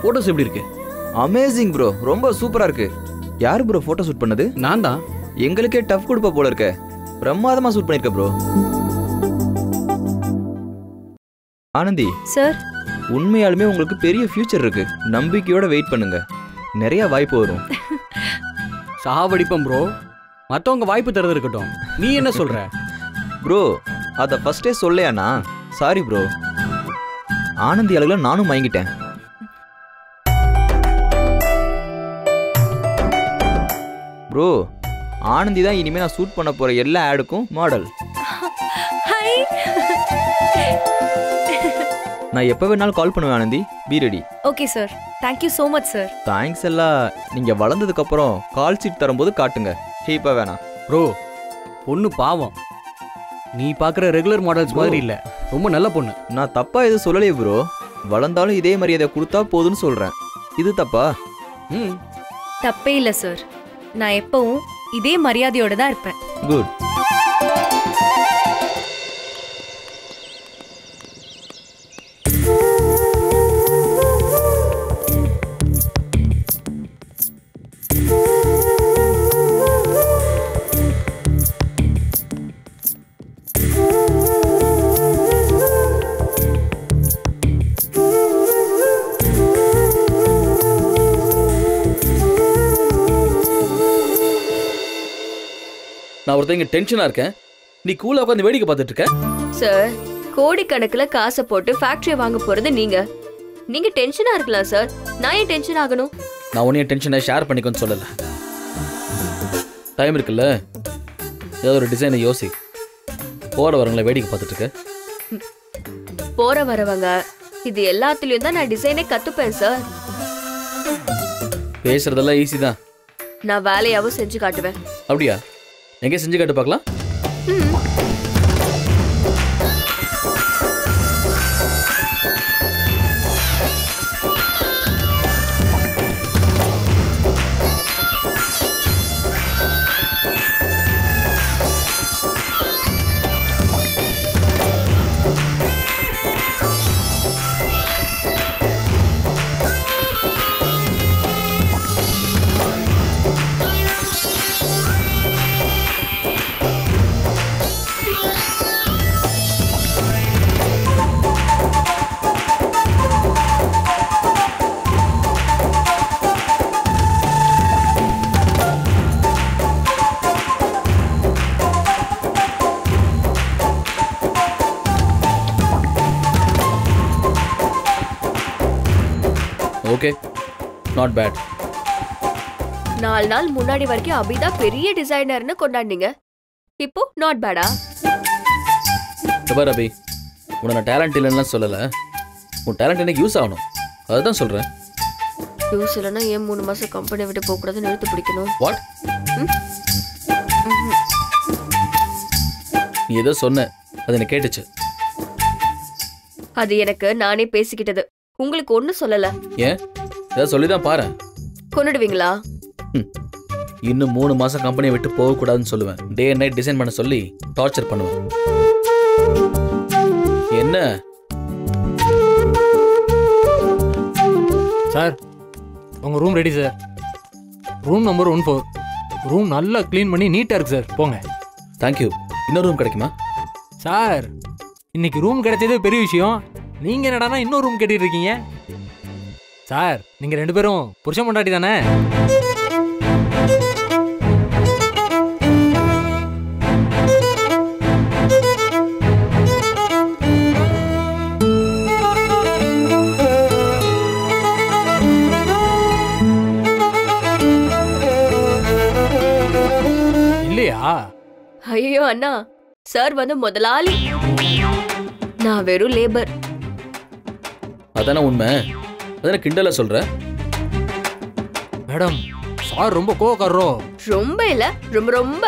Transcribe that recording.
Photos எப்படி இருக்கு? Amazing bro, ரொம்ப சூப்பரா இருக்கு. யார் ப்ரோ போட்டோ ஷூட் பண்ணது? நான் தான். எங்களுக்கே டஃப் கொடுப்ப போல இருக்க. பிரமாதமா ஷூட் பண்ணிருக்க ப்ரோ. ஆனந்தி சார், உண்மையாலுமே உங்களுக்கு பெரிய ஃபியூச்சர் இருக்கு. நம்பிக்கையோட வெயிட் பண்ணுங்க, நிறைய வாய்ப்பு வரும். சாவடிப்பம் ப்ரோ. மற்றவங்க வாய்ப்பு தரது இருக்கட்டும், நீ என்ன சொல்ற? ப்ரோ அதை ஃபர்ஸ்டே சொல்லையாண்ணா? Sorry bro. ஆனந்தி அழகுல நானும் மயங்கிட்டேன். ப்ரோ ஆனந்தி தான் இனிமே நான் ஷூட் பண்ண போற எல்லா ஆடுக்கும் மாடல். நான் எப்போ வேணாலும் கால் பண்ணுவேன் Anandhi, be ready. Okay sir, thank you so much sir. Thanks எல்லாம் நீங்க வளர்ந்ததுக்கு அப்புறம் கால் சீட் தரும்போது காட்டுங்க, இப்போ வேணாம். ப்ரோ பொண்ணு பாவம், நீ பார்க்குற ரெகுலர் மாடல்ஸ் மாதிரி இல்லை, ரொம்ப நல்ல பொண்ணு. நான் தப்பா எதுவும் சொல்லலையே ப்ரோ. வளர்ந்தாலும் இதே மரியாதை கொடுத்தா போதுன்னு சொல்றேன். இது தப்பா? தப்பே இல்லை சார். நான் எப்பவும் இதே மரியாதையோட தான் இருப்பேன். குட். நான் ஒருத்தங்க டென்ஷனா இருக்கேன், நீ கூலா உட்காந்து வேடிக்கை பார்த்துட்டு இருக்க. சார், கோடிக்கணக்கில் காசை போட்டு ஃபேக்டரியை வாங்க போறது நீங்க. நீங்க டென்ஷனா இருக்கலாம் சார், நான் ஏன் டென்ஷன் ஆகணும்? நான் உன்னைய டென்ஷனை ஷேர் பண்ணிக்கோன்னு சொல்லல. டைம் இருக்குல்ல, ஏதோ ஒரு டிசைனை யோசி. போற வரவங்களை வேடிக்கை பார்த்துட்டு இருக்க. போற வரவங்க இது எல்லாத்துலயும் தான் நான் டிசைனே கத்துப்பேன் சார். பேசுறதெல்லாம் ஈஸி தான், நான் வேலையாவும் செஞ்சு காட்டுவேன். அப்படியா? எங்கே செஞ்சு காட்டு பார்க்கலாம். Okay, not bad. 4 நாள் முன்னாடி வரைக்கும் அபிதா பெரிய டிசைனர்னு கொண்டாடினீங்க, இப்போ நாட் பேடா? பார் அபி, உன்னை நான் டேலண்ட் இல்லைன்னா சொல்லலை, உன் டேலண்ட் எனக்கு யூஸ் ஆகணும், அதுதான் சொல்கிறேன். யூஸ் இல்லைன்னா ஏன் 3 மாசம் கம்பெனி விட்டு போகக்கூடாதுன்னு எழுத்து பிடிக்கணும்? வாட்? நீ ஏதோ சொன்ன, அது எனக்கு கேட்டுச்சு. அது எனக்கு நானே பேசிக்கிட்டது, உங்களுக்கு ஒன்றும் சொல்லலை. ஏன்? ஏதாவது சொல்லி தான் பாரு. கொன்னுடுவீங்களா? இன்னும் 3 மாசம் கம்பெனியை விட்டு போகக்கூடாதுன்னு சொல்லுவேன். டே அண்ட் நைட் டிசைன் பண்ண சொல்லி டார்ச்சர் பண்ணுவேன். என்ன சார், உங்கள் room ready sir. Room number 14. Room நல்லா க்ளீன் பண்ணி நீட்டாக இருக்கு சார், போங்க. தேங்க்யூ. இன்னொரு ரூம் கிடைக்குமா சார்? இன்னைக்கு ரூம் கிடைச்சதே பெரிய விஷயம், நீங்கள் என்னடானா இன்னொரு ரூம் கேட்டுட்டு இருக்கீங்க சார்? நீங்கள் 2 பேரும் புருஷன் பொண்டாட்டி தானே? இல்லையா? ஐயோ அண்ணா, சார் வந்து முதலாளி, நான் வெறும் லேபர். அதானே உண்மை, அதானே கிண்டலா சொல்ற? மேடம், சார் ரொம்ப கோவக்காரரோ? ரொம்ப இல்ல, ரொம்ப ரொம்ப.